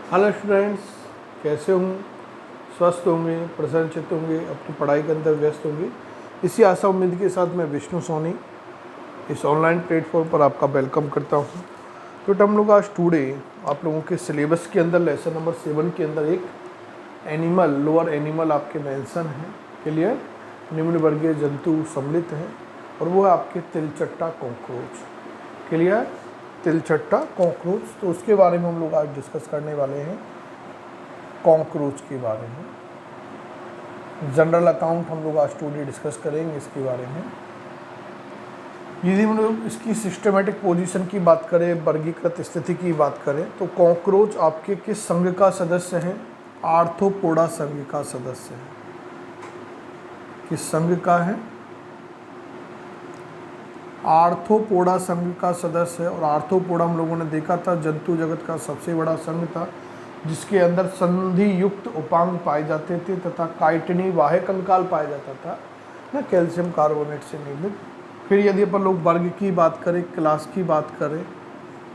Hello students, कैसे हों? स्वस्थ होंगे, प्रसन्नचित्त होंगे, अपनी पढ़ाई के अंदर व्यस्त होंगे। इसी आशा उम्मीद के साथ मैं विष्णु सोनी इस ऑनलाइन प्लेटफॉर्म पर आपका वेलकम करता हूं। तो हम लोग आज टुडे आप लोगों के सिलेबस के अंदर लेसन नंबर 7 के अंदर एक एनिमल, लोअर एनिमल आपके मेंशन है। क्लियर? निम्न वर्गीय जंतु सम्मिलित हैं और वो है आपके तिलचट्टा कॉकरोच। क्लियर? तिलचट्टा कॉकरोच, तो उसके बारे में हम लोग आज डिस्कस करने वाले हैं। कॉकरोच के बारे में जनरल अकाउंट हम लोग आज टुडे डिस्कस करेंगे इसके बारे में। यदि हम लोग इसकी सिस्टमेटिक पोजीशन की बात करें, वर्गीकृत स्थिति की बात करें, तो कॉकरोच आपके किस संघ का सदस्य हैं? आर्थ्रोपोडा संघ का सदस्य है। किस संघ का है? आर्थ्रोपोडा संघ का सदस्य है। और आर्थ्रोपोडा हम लोगों ने देखा था जंतु जगत का सबसे बड़ा संघ था, जिसके अंदर संधि युक्त उपांग पाए जाते थे तथा काइटिनी वाहे कंकाल पाया जाता था ना, कैल्शियम कार्बोनेट से निर्मित। फिर यदि अपन लोग वर्ग की बात करें, क्लास की बात करें,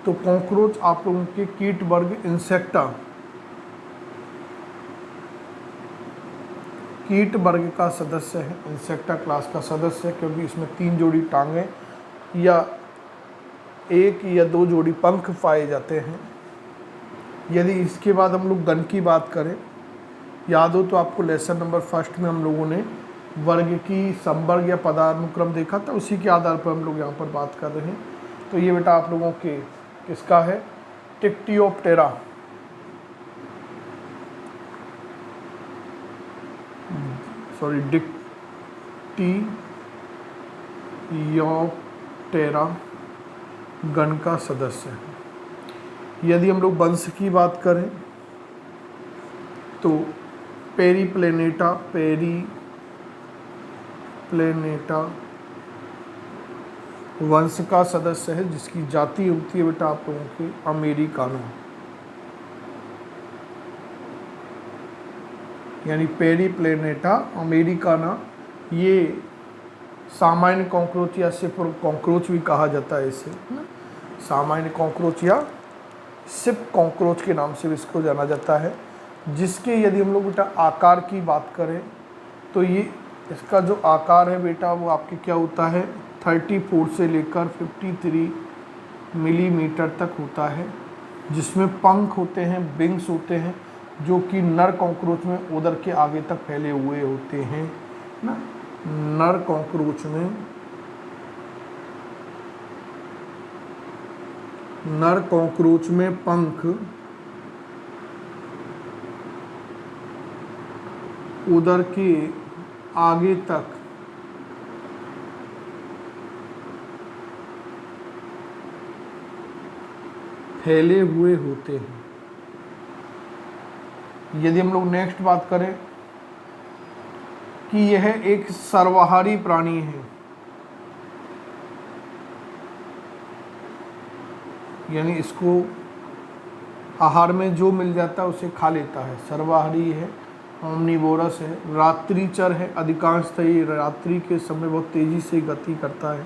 तो कॉकरोच आप लोगों के कीट वर्ग इंसेक्टा, कीट वर्ग का सदस्य है, इंसेक्टा क्लास का सदस्य है, क्योंकि इसमें 3 जोड़ी टांगें या 1 या 2 जोड़ी पंख पाए जाते हैं। यदि इसके बाद हम लोग गण की बात करें, याद हो तो आपको लेसन नंबर 1 में हम लोगों ने वर्ग की संवर्ग या पदानुक्रम देखा था, उसी के आधार पर हम लोग यहाँ पर बात कर रहे हैं। तो ये बेटा आप लोगों के किसका है? टिक्टियोप्टेरा, सॉरी डिक्टियोप्टेरा गण का सदस्य है। यदि हम लोग वंश की बात करें तो पेरीप्लेनेटा वंश का सदस्य है, जिसकी जाति होती है बेटा आप लोगों की अमेरिकाना, यानी पेरीप्लेनेटा अमेरिकाना। ये सामान्य कॉकरोच या सिर्फ कॉकरोच भी कहा जाता है इसे, सामान्य कॉकरोच या सिप कॉकरोच के नाम से भी इसको जाना जाता है। जिसके यदि हम लोग बेटा आकार की बात करें तो ये इसका जो आकार है बेटा वो आपके क्या होता है? 34 से लेकर 53 मिलीमीटर तक होता है, जिसमें पंख होते हैं, विंग्स होते हैं, जो कि नर कॉकरोच में उदर के आगे तक फैले हुए होते हैं ना। नर कॉकरोच में पंख उदर के आगे तक फैले हुए होते हैं। यदि हम लोग नेक्स्ट बात करें कि यह एक सर्वाहारी प्राणी है, यानी इसको आहार में जो मिल जाता है उसे खा लेता है, सर्वाहारी है, ओमनिवोरस है, रात्रिचर है। अधिकांशतः ये रात्रि के समय बहुत तेज़ी से गति करता है,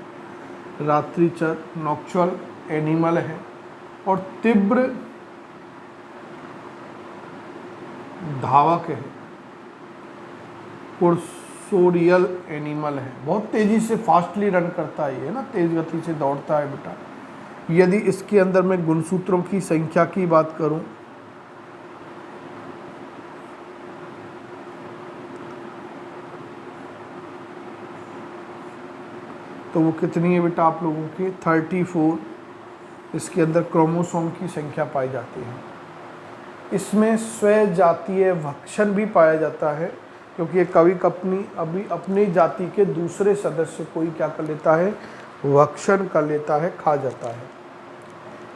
रात्रिचर नॉक्चुअल एनिमल है। और तीव्र धावक है, कुर्सोरियल एनिमल है, बहुत तेज़ी से फास्टली रन करता है ये ना, तेज़ गति से दौड़ता है बेटा। यदि इसके अंदर मैं गुणसूत्रों की संख्या की बात करूं तो वो कितनी है बेटा आप लोगों की? 34 इसके अंदर क्रोमोसोम की संख्या पाई जाती है। इसमें स्वजातीय भक्षण भी पाया जाता है, क्योंकि ये कभी अपनी जाति के दूसरे सदस्य को ही क्या कर लेता है? भक्षण कर लेता है, खा जाता है।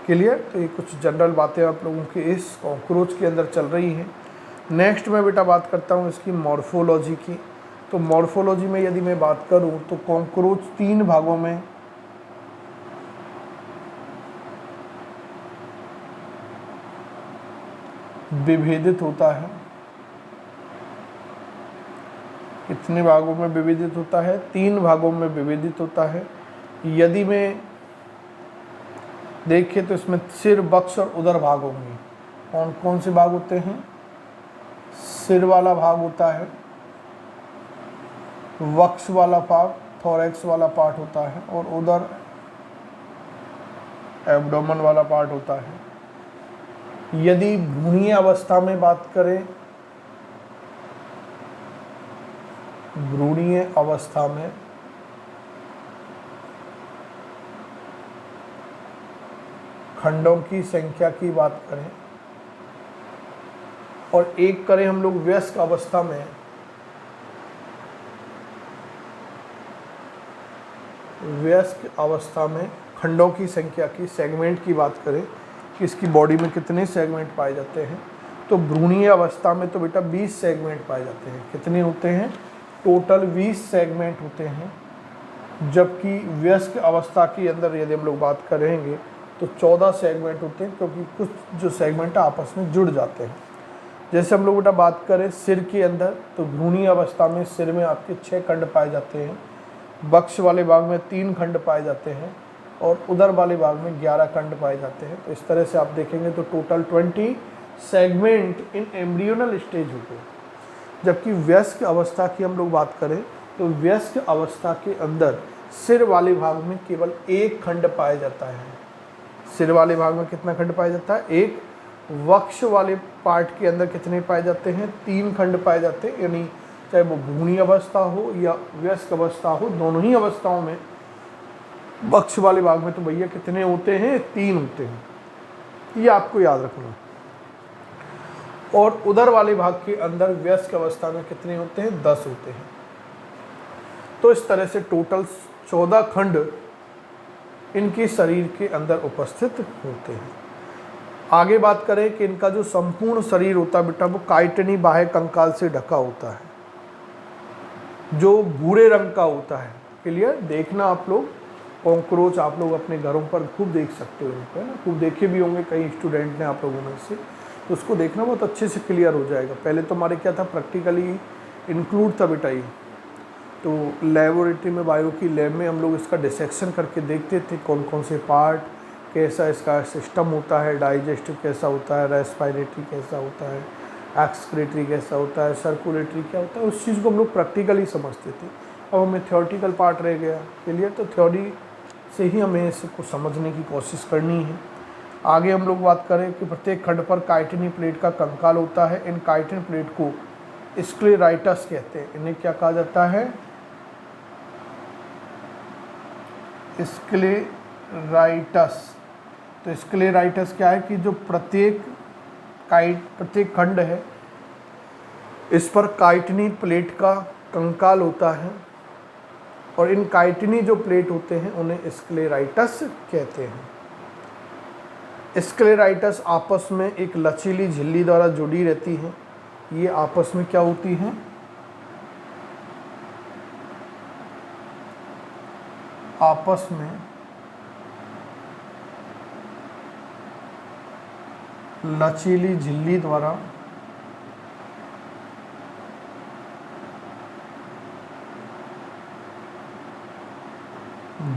क्लियर? तो ये कुछ जनरल बातें आप लोगों के इस कॉकरोच के अंदर चल रही हैं। नेक्स्ट मैं बेटा बात करता हूँ इसकी मॉर्फोलॉजी की। तो मॉर्फोलॉजी में यदि मैं बात करूँ तो कॉकरोच 3 भागों में विभेदित होता है। कितने भागों में विभेदित होता है? 3 भागों में विभेदित होता है। यदि मैं देखें तो इसमें सिर, वक्ष और उदर भाग होंगे। कौन कौन से भाग होते हैं? सिर वाला भाग होता है, वक्ष वाला भाग, थोरैक्स वाला पार्ट होता है, और उधर एब्डोमेन वाला पार्ट होता है। यदि भ्रूणीय अवस्था में बात करें, भ्रूणीय अवस्था में खंडों की संख्या की बात करें और एक करें हम लोग वयस्क अवस्था में, वयस्क अवस्था में खंडों की संख्या की, सेगमेंट की बात करें कि इसकी बॉडी में कितने सेगमेंट पाए जाते हैं, तो भ्रूणीय अवस्था में तो बेटा 20 सेगमेंट पाए जाते हैं। कितने होते हैं? टोटल 20 सेगमेंट होते हैं। जबकि वयस्क अवस्था के अंदर यदि हम लोग बात करेंगे तो 14 सेगमेंट होते हैं, क्योंकि कुछ जो सेगमेंट आपस में जुड़ जाते हैं। जैसे हम लोग बेटा बात करें सिर के अंदर, तो भ्रूणीय अवस्था में सिर में आपके 6 खंड पाए जाते हैं, वक्ष वाले भाग में 3 खंड पाए जाते हैं, और उदर वाले भाग में 11 खंड पाए जाते हैं। तो इस तरह से आप देखेंगे तो total 20 segment in embryonal stage होते हैं। जबकि वयस्क अवस्था की हम लोग बात करें तो वयस्क अवस्था के अंदर सिर वाले भाग में केवल 1 खंड पाया जाता है। सिर वाले भाग में कितना खंड पाया जाता है? 1। वक्ष वाले पार्ट के अंदर कितने पाए जाते हैं? 3 खंड पाए जाते हैं। यानी चाहे वो भ्रूणीय अवस्था हो या वयस्क अवस्था हो, दोनों ही अवस्थाओं में वक्ष वाले भाग में तो भैया कितने होते हैं? 3 होते हैं। ये आपको याद रखना। और उदर वाले भाग के अंदर वयस्क अवस्था में कितने होते हैं? 10 होते हैं। तो इस तरह से टोटल 14 खंड इनके शरीर के अंदर उपस्थित होते हैं। आगे बात करें कि इनका जो संपूर्ण शरीर होता है बेटा, वो काइटिनी बाह्य कंकाल से ढका होता है, जो भूरे रंग का होता है। क्लियर? देखना आप लोग, कॉकरोच आप लोग अपने घरों पर खूब देख सकते हो, है ना, खूब देखे भी होंगे कई स्टूडेंट ने आप लोगों में से, तो उसको देखना बहुत अच्छे से क्लियर हो जाएगा। पहले तो हमारे क्या था, प्रैक्टिकली इंक्लूड था बेटा ये, तो लेबोरेटरी में बायो की लैब में हम लोग इसका डिसेक्शन करके देखते थे कौन कौन से पार्ट, कैसा इसका सिस्टम होता है, डाइजेस्टिव कैसा होता है, रेस्पिरेटरी कैसा होता है, एक्सक्रेटरी कैसा होता है, सर्कुलेटरी क्या होता है, उस चीज़ को हम लोग प्रैक्टिकली समझते थे। अब हमें थियोरटिकल पार्ट रह गया। क्लियर? तो थ्योरी से ही हमें इसको समझने की कोशिश करनी है। आगे हम लोग बात करें कि प्रत्येक खंड पर काइटिनी प्लेट का कंकाल होता है। इन काइटिन प्लेट को स्क्लेराइटस कहते हैं। इन्हें क्या कहा जाता है? स्क्लेराइटस। तो स्क्लेराइटस क्या है कि जो प्रत्येक खंड है, इस पर काइटिनी प्लेट का कंकाल होता है, और इन काइटिनी जो प्लेट होते हैं उन्हें स्क्लेराइटस कहते हैं। स्क्लेराइटस आपस में एक लचीली झिल्ली द्वारा जुड़ी रहती हैं। ये आपस में क्या होती हैं? आपस में लचीली झिल्ली द्वारा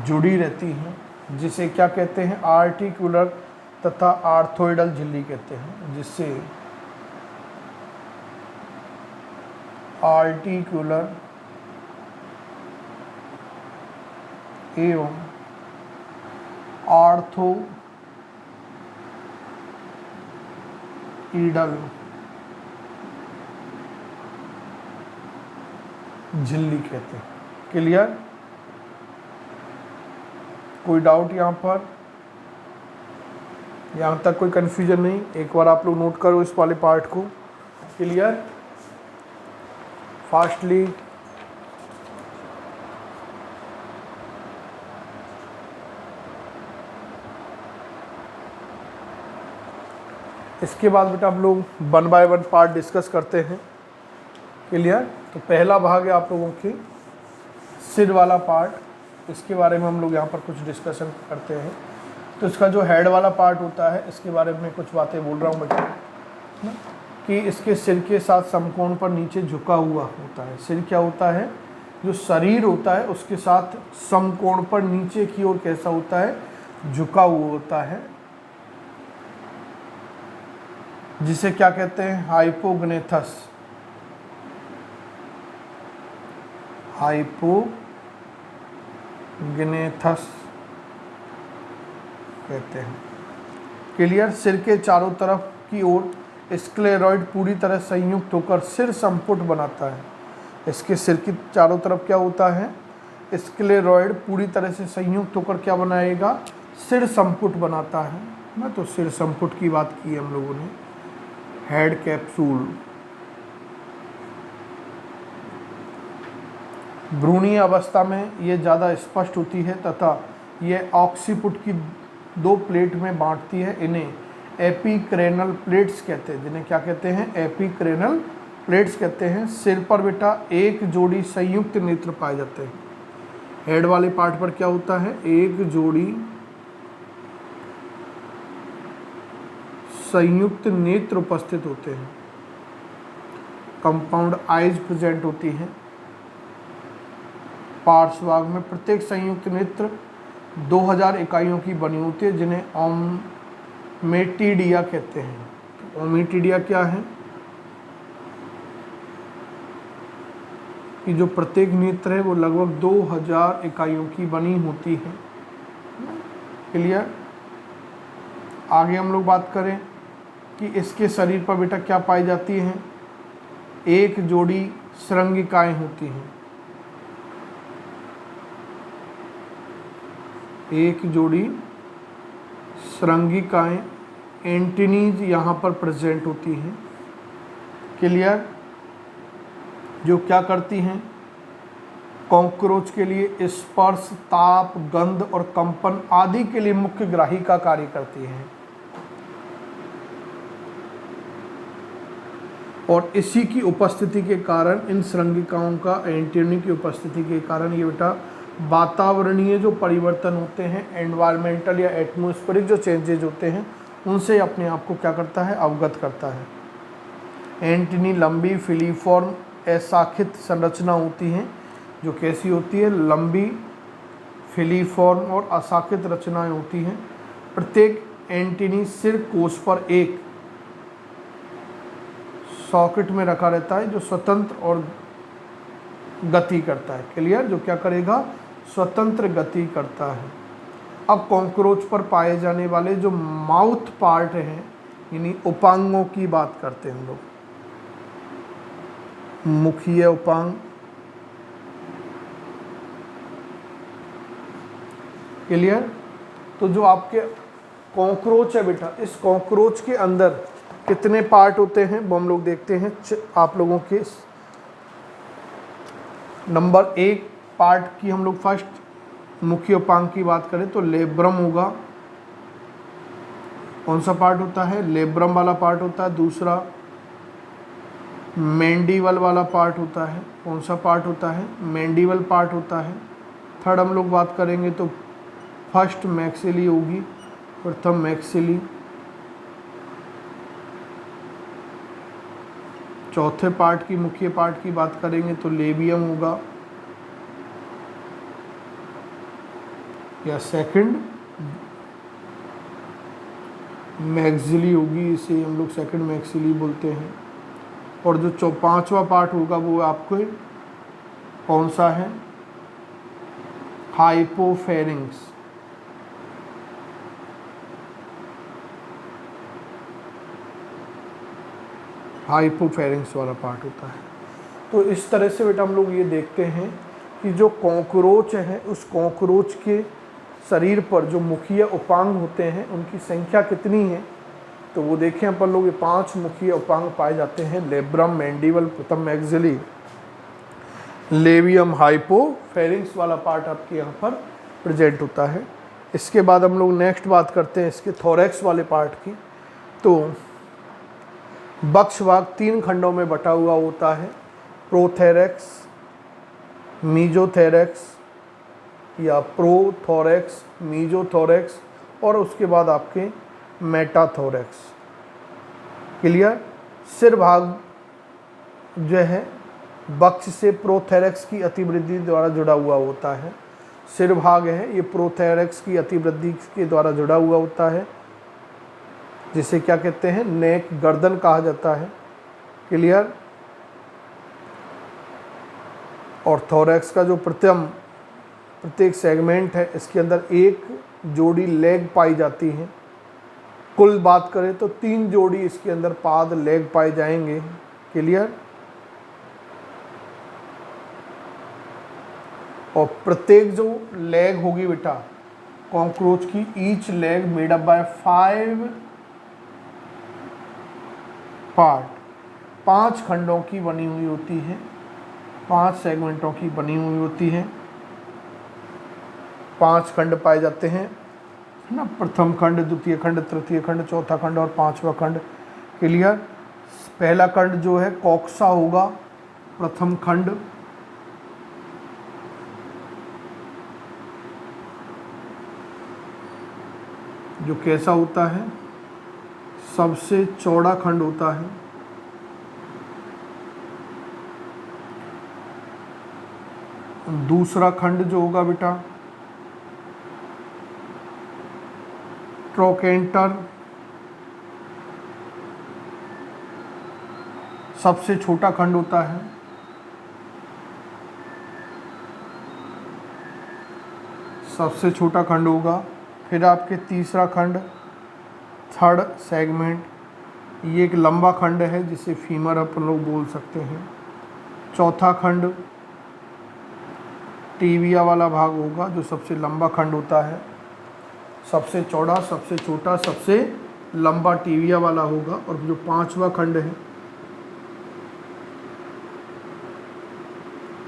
जुड़ी रहती हैं, जिसे क्या कहते हैं? आर्टिकुलर तथा आर्थोइडल झिल्ली कहते हैं, जिससे आर्टिकुलर एवं आर्थोइडल झिल्ली कहते हैं। क्लियर? कोई डाउट यहाँ पर? यहाँ तक कोई कन्फ्यूजन नहीं? एक बार आप लोग नोट करो इस वाले पार्ट को। क्लियर? फास्टली। इसके बाद बेटा हम लोग 1 बाय 1 पार्ट डिस्कस करते हैं। क्लियर? तो पहला भाग है आप लोगों के सिर वाला पार्ट, इसके बारे में हम लोग यहाँ पर कुछ डिस्कशन करते हैं। तो इसका जो हेड वाला पार्ट होता है, इसके बारे में कुछ बातें बोल रहा हूँ बेटा, कि इसके सिर के साथ समकोण पर नीचे झुका हुआ होता है। सिर क्या होता है? जो शरीर होता है उसके साथ समकोण पर नीचे की ओर कैसा होता है? झुका हुआ होता है। जिसे क्या कहते हैं, हाइपोग्नेथस, हाइपोग्नेथस कहते हैं। क्लियर। सिर के चारों तरफ की ओर स्क्लेरॉइड पूरी तरह संयुक्त होकर सिर संपुट बनाता है। इसके सिर की चारों तरफ क्या होता है, स्क्लेरॉइड पूरी तरह से संयुक्त होकर क्या बनाएगा, सिर संपुट बनाता है ना। तो सिर संपुट की बात की हम लोगों ने। हेड कैप्सूल, भ्रूणीय अवस्था में ये ज़्यादा स्पष्ट होती है तथा ये ऑक्सीपुट की 2 प्लेट में बांटती है। इन्हें एपिक्रेनल प्लेट्स कहते हैं। जिन्हें क्या कहते हैं, एपिक्रेनल प्लेट्स कहते हैं। सिर पर बेटा एक जोड़ी संयुक्त नेत्र पाए जाते हैं। हेड वाले पार्ट पर क्या होता है, एक जोड़ी संयुक्त नेत्र उपस्थित होते हैं। कंपाउंड आइज प्रेजेंट होती हैं पार्श्वभाग में। प्रत्येक संयुक्त नेत्र 2000 इकाइयों की बनी होती है, जिन्हें ओमेटिडिया कहते हैं। तो ओमेटिडिया क्या है कि जो प्रत्येक नेत्र है वो लगभग 2000 इकाइयों की बनी होती है। क्लियर। आगे हम लोग बात करें कि इसके शरीर पर बेटा क्या पाई जाती हैं, एक जोड़ी श्रृंगिकाएं होती हैं। एक जोड़ी श्रृंगिकाएं, एंटीनीज यहाँ पर प्रेजेंट होती हैं। क्लियर। जो क्या करती हैं, कॉकरोच के लिए स्पर्श, ताप, गंध और कंपन आदि के लिए मुख्य ग्राही का कार्य करती हैं। और इसी की उपस्थिति के कारण, इन श्रृंगिकाओं का एंटीनी की उपस्थिति के कारण ये बेटा वातावरणीय जो परिवर्तन होते हैं, एनवायरमेंटल या एटमॉस्फेरिक जो चेंजेज होते हैं, उनसे अपने आप को क्या करता है, अवगत करता है। एंटीनी लंबी फिलीफॉर्म अशाखित संरचना होती हैं। जो कैसी होती है, लंबी फिलीफॉर्म और अशाखित रचनाएं होती हैं। प्रत्येक एंटीनी सिर कोश पर एक सॉकेट में रखा रहता है, जो स्वतंत्र और गति करता है। क्लियर। जो क्या करेगा, स्वतंत्र गति करता है। अब कॉकरोच पर पाए जाने वाले जो माउथ पार्ट हैं, यानी उपांगों की बात करते हैं हम लोग। मुखीय उपांग, क्लियर। तो जो आपके कॉकरोच है बेटा, इस कॉकरोच के अंदर कितने पार्ट होते हैं वो हम लोग देखते हैं। आप लोगों के नंबर 1 पार्ट की हम लोग फर्स्ट मुख्य उपांग की बात करें तो लेब्रम होगा। कौन सा पार्ट होता है, लेब्रम वाला पार्ट होता है। दूसरा मैंडिबल वाला पार्ट होता है। कौन सा पार्ट होता है, मैंडिबल पार्ट होता है। थर्ड हम लोग बात करेंगे तो फर्स्ट मैक्सिली होगी, प्रथम मैक्सिली। चौथे पार्ट की, मुख्य पार्ट की बात करेंगे तो लेबियम होगा, या सेकंड मैक्सिली होगी, इसे हम लोग सेकंड मैक्सिली बोलते हैं। और जो पांचवा पार्ट होगा वो आपको कौन सा है, हाइपोफेरिंक्स। हाइपोफेरिंक्स वाला पार्ट होता है। तो इस तरह से बेटा हम लोग ये देखते हैं कि जो कॉकरोच है, उस कॉकरोच के शरीर पर जो मुखीय उपांग होते हैं उनकी संख्या कितनी है। तो वो देखें अपन लोग, ये 5 मुखीय उपांग पाए जाते हैं। लेब्रम, मैंडिबल, प्रथम मैक्सिली, लेबियम, हाइपोफेरिंक्स वाला पार्ट आपके यहाँ पर प्रेजेंट होता है। इसके बाद हम लोग नेक्स्ट बात करते हैं इसके थोरैक्स वाले पार्ट की। तो बक्ष भाग 3 खंडों में बटा हुआ होता है, प्रोथेरैक्स, मीजोथेरैक्स या प्रोथोरैक्स, मीजोथोरैक्स और उसके बाद आपके मेटाथोरैक्स। क्लियर। सिर भाग जो है बक्ष से प्रोथेरैक्स की अतिवृद्धि द्वारा जुड़ा हुआ होता है। सिर भाग है ये प्रोथेरैक्स की अतिवृद्धि के द्वारा जुड़ा हुआ होता है। जिसे क्या कहते हैं, नेक, गर्दन कहा जाता है। क्लियर। और थोरैक्स का जो प्रत्येक सेगमेंट है, इसके अंदर एक जोड़ी लेग पाई जाती है। कुल बात करें तो 3 जोड़ी इसके अंदर पाद, लेग पाए जाएंगे। क्लियर। और प्रत्येक जो लेग होगी बेटा कॉकरोच की, each leg made up by 5 part, 5 खंडों की बनी हुई होती है, 5 सेगमेंटों की बनी हुई होती है। 5 खंड पाए जाते हैं, है ना, प्रथम खंड, द्वितीय खंड, तृतीय खंड, चौथा खंड और 5वां खंड। क्लियर। पहला खंड जो है कॉक्सा होगा, प्रथम खंड। जो कैसा होता है, सबसे चौड़ा खंड होता है। दूसरा खंड जो होगा बेटा ट्रोकेंटर, सबसे छोटा खंड होता है। सबसे छोटा खंड होगा। फिर आपके तीसरा खंड, थर्ड सेगमेंट, ये एक लंबा खंड है जिसे फीमर अपन लोग बोल सकते हैं। चौथा खंड टीबिया वाला भाग होगा, जो सबसे लंबा खंड होता है। सबसे चौड़ा, सबसे छोटा, सबसे लंबा टीबिया वाला होगा। और जो 5वां खंड है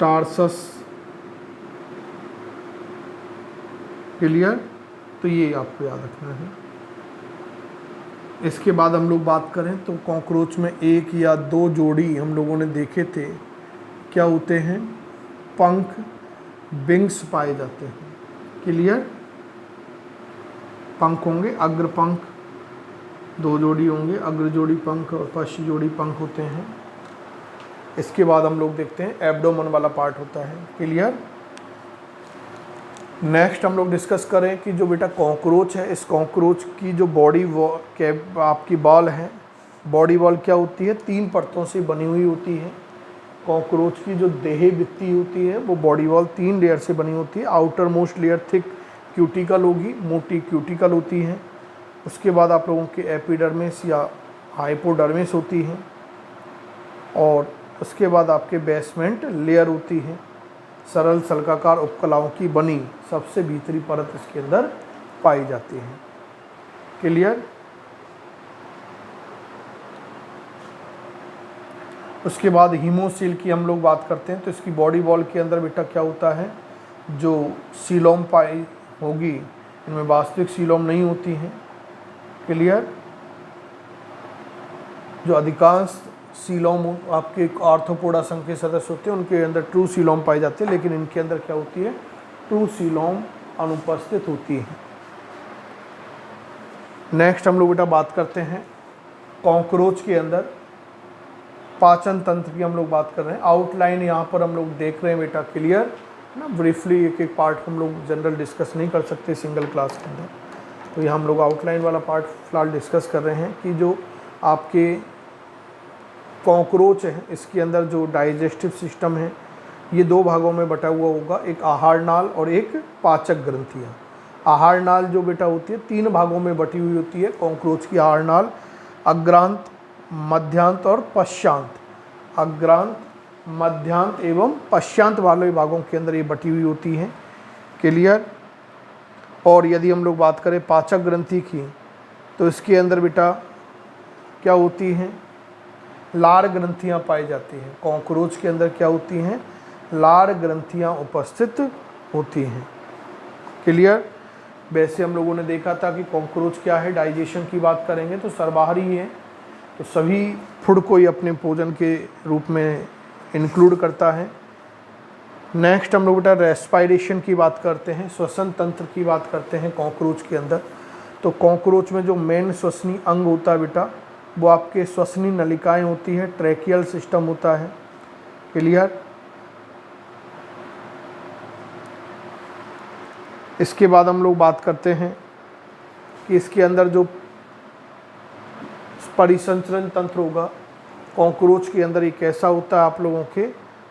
टार्सस। क्लियर। तो ये आपको याद रखना है। इसके बाद हम लोग बात करें तो कॉकरोच में 1 या 2 जोड़ी हम लोगों ने देखे थे, क्या होते हैं, पंख, विंग्स पाए जाते हैं। क्लियर। पंख होंगे, अग्र पंख 2 जोड़ी होंगे, अग्र जोड़ी पंख और पश्च जोड़ी पंख होते हैं। इसके बाद हम लोग देखते हैं एब्डोमन वाला पार्ट होता है। क्लियर। नेक्स्ट हम लोग डिस्कस करें कि जो बेटा कॉकरोच है, इस कॉकरोच की जो बॉडी आपकी बॉल है, बॉडी बॉल क्या होती है, 3 परतों से बनी हुई होती है। कॉकरोच की जो देह भित्ति होती है वो बॉडी वॉल 3 लेयर से बनी होती है। Outer most layer thick cuticle होगी, मोटी क्यूटिकल होती है। उसके बाद आप लोगों के एपिडर्मिस या हाइपोडर्मिस होती है। और उसके बाद आपके बेसमेंट लेयर होती है, सरल सल्काकार उपकलाओं की बनी सबसे भीतरी परत इसके अंदर पाई जाती है। क्लियर। उसके बाद हीमोसील की हम लोग बात करते हैं तो इसकी बॉडी वॉल के अंदर बेटा क्या होता है, जो सीलोम पाई होगी, इनमें वास्तविक सीलोम नहीं होती हैं। क्लियर। जो अधिकांश सीलोम आपके आर्थ्रोपोडा संघ के सदस्य होते हैं उनके अंदर ट्रू सीलोम पाई जाती है, लेकिन इनके अंदर क्या होती है, ट्रू सीलोम अनुपस्थित होती है। नेक्स्ट हम लोग बेटा बात करते हैं कॉकरोच के अंदर पाचन तंत्र की हम लोग बात कर रहे हैं। आउटलाइन यहाँ पर हम लोग देख रहे हैं बेटा। क्लियर ना। ब्रीफली एक एक पार्ट हम लोग जनरल डिस्कस नहीं कर सकते सिंगल क्लास के अंदर, तो यहाँ हम लोग आउटलाइन वाला पार्ट फिलहाल डिस्कस कर रहे हैं कि जो आपके कॉकरोच है इसके अंदर जो डाइजेस्टिव सिस्टम है ये 2 भागों में बटा हुआ होगा, एक आहार नाल और एक पाचक ग्रंथियाँ। आहार नाल जो बेटा होती है 3 भागों में बटी हुई होती है कॉकरोच की आहार नाल, अग्रांत, मध्यांत और पश्चांत। अग्रांत, मध्यांत एवं पश्चांत वाले भागों के अंदर ये बटी हुई होती है। क्लियर। और यदि हम लोग बात करें पाचक ग्रंथि की तो इसके अंदर बेटा क्या होती हैं, लार ग्रंथियां पाई जाती हैं। कॉकरोच के अंदर क्या होती हैं, लार ग्रंथियां उपस्थित होती हैं। क्लियर। वैसे हम लोगों ने देखा था कि कॉकरोच क्या है, डाइजेशन की बात करेंगे तो सर्वाहारी है, तो सभी फूड को ही अपने भोजन के रूप में इंक्लूड करता है। नेक्स्ट हम लोग बेटा रेस्पायरेशन की बात करते हैं, श्वसन तंत्र की बात करते हैं कॉकरोच के अंदर। तो कॉकरोच में जो मेन श्वसनीय अंग होता है बेटा वो आपके श्वसनीय नलिकाएं होती है, ट्रैकियल सिस्टम होता है। क्लियर। इसके बाद हम लोग बात करते हैं कि इसके अंदर जो परिसंचरण तंत्र होगा। कॉकरोच के अंदर ये कैसा होता है, आप लोगों के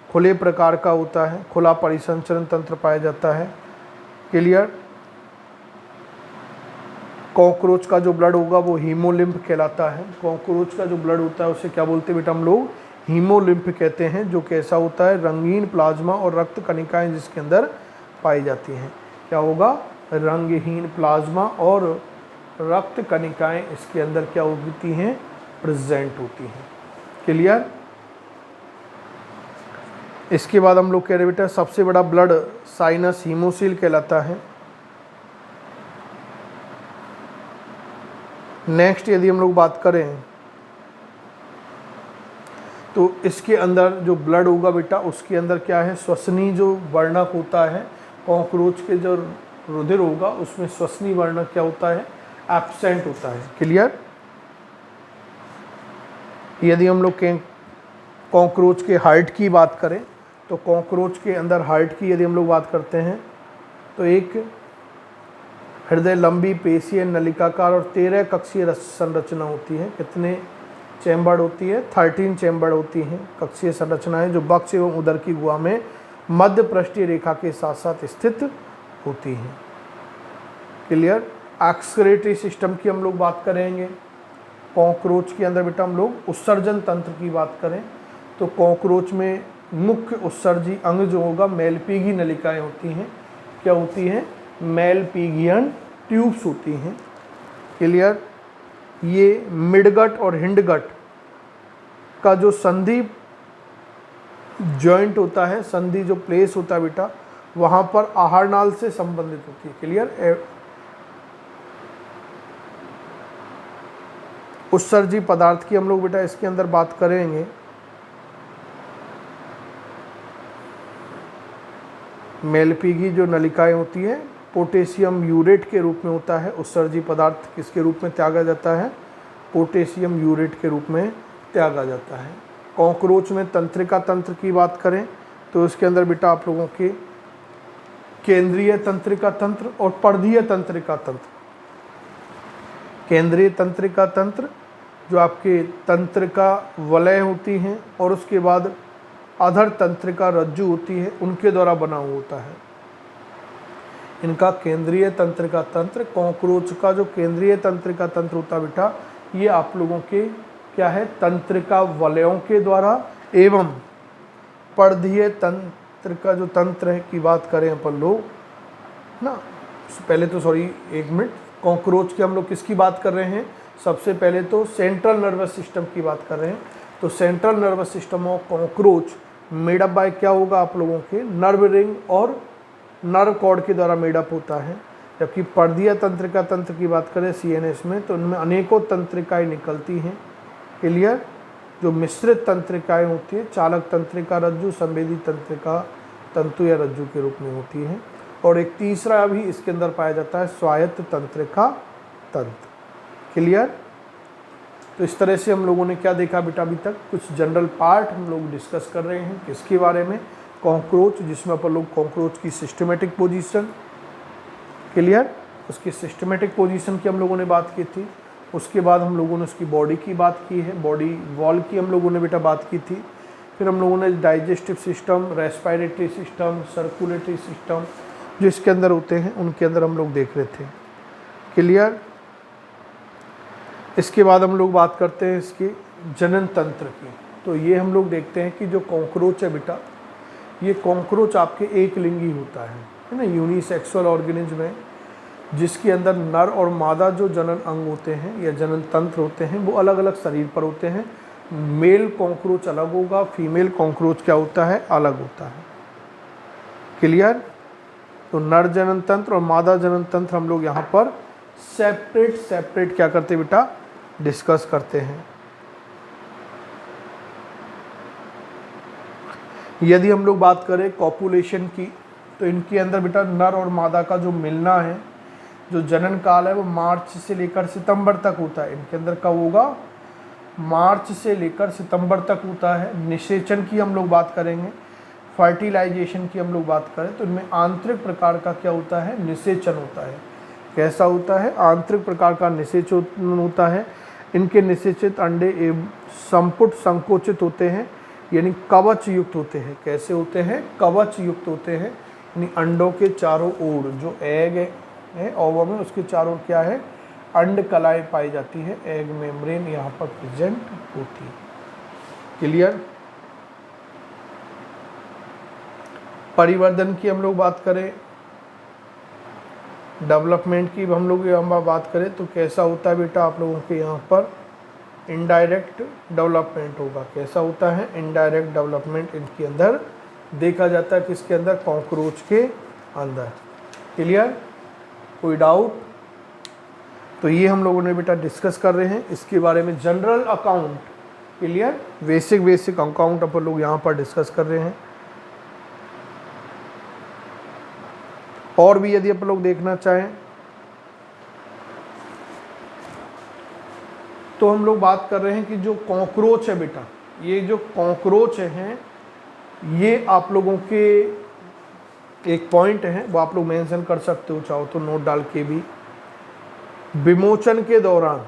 खुले प्रकार का होता है, खुला परिसंचरण तंत्र पाया जाता है। क्लियर। कॉकरोच का जो ब्लड होगा वो हीमोलिम्फ कहलाता है। कॉकरोच का जो ब्लड होता है उसे क्या बोलते हैं बेटा हम लोग, हीमोलिम्फ कहते हैं, जो कैसा होता है, रंगीन प्लाज्मा और रक्त कणिकाएं जिसके अंदर पाई जाती हैं। क्या होगा, रंगहीन प्लाज्मा और रक्त कणिकाएं इसके अंदर क्या होती हैं, प्रेजेंट होती हैं। क्लियर। इसके बाद हम लोग कह रहे बेटा सबसे बड़ा ब्लड साइनस हीमोसील कहलाता है। नेक्स्ट यदि हम लोग बात करें तो इसके अंदर जो ब्लड होगा बेटा उसके अंदर क्या है, श्वसनी जो वर्णक होता है। कॉकरोच के जो रुधिर होगा उसमें श्वसनी वर्णक क्या होता है, एब्सेंट होता है। क्लियर। यदि हम लोग कॉकरोच के हार्ट की बात करें तो कॉकरोच के अंदर हार्ट की यदि हम लोग बात करते हैं तो एक हृदय लंबी पेशीय नलिकाकार और 13 कक्षीय संरचना होती है। कितने चैम्बर होती है, 13 चैम्बर होती हैं कक्षीय संरचनाएं, जो बक्ष एवं उदर की गुहा में मध्य पृष्ठीय रेखा के साथ साथ स्थित होती हैं। क्लियर। एक्सक्रीटरी सिस्टम की हम लोग बात करेंगे। कॉकरोच के अंदर बेटा हम लोग उत्सर्जन तंत्र की बात करें तो कॉकरोच में मुख्य उत्सर्जी अंग जो होगा मेलपीगी नलिकाएं होती हैं। क्या होती हैं, मेलपीगियन ट्यूब्स होती हैं। क्लियर। ये मिडगट और हिंडगट का जो संधि जॉइंट होता है, संधि जो प्लेस होता है बेटा, वहाँ पर आहार नाल से संबंधित होती है। क्लियर। उत्सर्जी पदार्थ की हम लोग बेटा इसके अंदर बात करेंगे। मेलपीगी जो नलिकाएं होती है पोटेशियम यूरेट के रूप में होता है। उत्सर्जी पदार्थ किसके रूप में त्यागा जाता है, पोटेशियम यूरेट के रूप में त्यागा जाता है। कॉकरोच में तंत्रिका तंत्र की बात करें तो इसके अंदर बेटा आप लोगों के केंद्रीय तंत्रिका तंत्र और पर्धीय तंत्रिका तंत्र। केंद्रीय तंत्रिका तंत्र जो आपके तंत्रिका वलय होती हैं और उसके बाद अधर तंत्रिका रज्जु होती है, उनके द्वारा बना हुआ होता है। इनका केंद्रीय तंत्रिका तंत्र, कॉकरोच का जो केंद्रीय तंत्रिका तंत्र होता है बेटा, ये आप लोगों के क्या है, तंत्रिका वलयों के द्वारा एवं पर्धीय तंत्र का जो तंत्र है की बात करें अपन लोग ना, पहले तो सॉरी एक मिनट, कॉकरोच की हम लोग किसकी बात कर रहे हैं, सबसे पहले तो सेंट्रल नर्वस सिस्टम की बात कर रहे हैं। तो central nervous system of cockroach made up by क्या होगा, आप लोगों के नर्व रिंग और नर्व कॉर्ड के द्वारा मेडअप होता है। जबकि पर्धीय तंत्रिका तंत्र की बात करें सीएनएस में तो उनमें अनेकों तंत्रिकाएं निकलती हैं। क्लियर। जो मिश्रित तंत्रिकाएं होती है, चालक तंत्रिका रज्जु, संवेदी तंत्रिका तंतु या रज्जु के रूप में होती है। और एक तीसरा भी इसके अंदर पाया जाता है स्वायत्त तंत्रिका तंत्र। क्लियर। तो इस तरह से हम लोगों ने क्या देखा बेटा, अभी तक कुछ जनरल पार्ट हम लोग डिस्कस कर रहे हैं किसके बारे में, कॉकरोच, जिसमें अपन लोग कॉकरोच की सिस्टमेटिक पोजीशन। क्लियर। उसकी सिस्टमेटिक पोजीशन की हम लोगों ने बात की थी। उसके बाद हम लोगों ने उसकी बॉडी की बात की है, बॉडी वॉल की हम लोगों ने बेटा बात की थी। फिर हम लोगों ने digestive system, respiratory system, circulatory system जो इसके अंदर होते हैं उनके अंदर हम लोग देख रहे थे। क्लियर। इसके बाद हम लोग बात करते हैं इसके जनन तंत्र की। तो ये हम लोग देखते हैं कि जो कॉकरोच है बेटा, ये कॉकरोच आपके एक लिंगी होता है ना, यूनिसेक्सुअल ऑर्गेनिज्म है, जिसके अंदर नर और मादा जो जनन अंग होते हैं या जनन तंत्र होते हैं वो अलग अलग शरीर पर होते हैं। मेल कॉकरोच अलग होगा, फीमेल कॉकरोच क्या होता है, अलग होता है। क्लियर। तो नर जनन तंत्र और मादा जनन तंत्र हम लोग यहाँ पर सेपरेट क्या करते बेटा, डिस्कस करते हैं। यदि हम लोग बात करें कॉपुलेशन की तो इनके अंदर बेटा नर और मादा का जो मिलना है, जो जनन काल है वो मार्च से लेकर सितंबर तक होता है। इनके अंदर कब होगा, मार्च से लेकर सितंबर तक होता है। निषेचन की हम लोग बात करेंगे, फर्टिलाइजेशन की हम लोग बात करें तो इनमें आंतरिक प्रकार का क्या होता है, निषेचन होता है। कैसा होता है, आंतरिक प्रकार का निषेचन होता है। इनके निषेचित अंडे एवं संपुट संकोचित होते हैं, यानी कवच युक्त होते हैं। कैसे होते हैं? कवच युक्त होते हैं, यानी अंडों के चारों ओर जो एग है ओवम में उसके चारों ओर क्या है? अंड कलाएं पाई जाती है, एग मेम्ब्रेन यहाँ पर प्रेजेंट होती है। क्लियर? परिवर्धन की हम लोग बात करें, डेवलपमेंट की हम लोग यहाँ बात करें तो कैसा होता है बेटा? आप लोगों के यहाँ पर इनडायरेक्ट डेवलपमेंट होगा। कैसा होता है? इनडायरेक्ट डेवलपमेंट इनके अंदर देखा जाता है। किसके अंदर? कॉकरोच के अंदर। क्लियर? कोई डाउट? तो ये हम लोगों ने बेटा डिस्कस कर रहे हैं इसके बारे में, general account. Clear? Basic account अपन लोग यहाँ पर डिस्कस कर रहे हैं। और भी यदि अपन लोग देखना चाहें तो हम लोग बात कर रहे हैं कि जो कॉकरोच है बेटा, ये जो कॉकरोच हैं ये आप लोगों के एक पॉइंट है वो आप लोग मेंशन कर सकते हो चाहो तो नोट डाल के भी। विमोचन के दौरान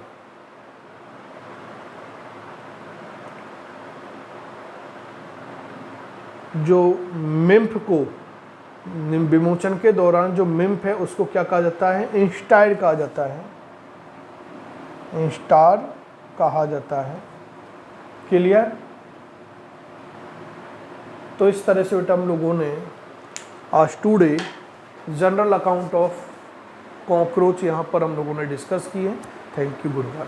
जो मिम्फ को, विमोचन के दौरान जो मिम्फ है उसको क्या कहा जाता है? इंस्टार कहा जाता है, इंस्टार कहा जाता है। क्लियर? तो इस तरह से बेटा हम लोगों ने आज today general account of cockroach यहाँ पर हम लोगों ने डिस्कस किए। थैंक यू गुरुवार।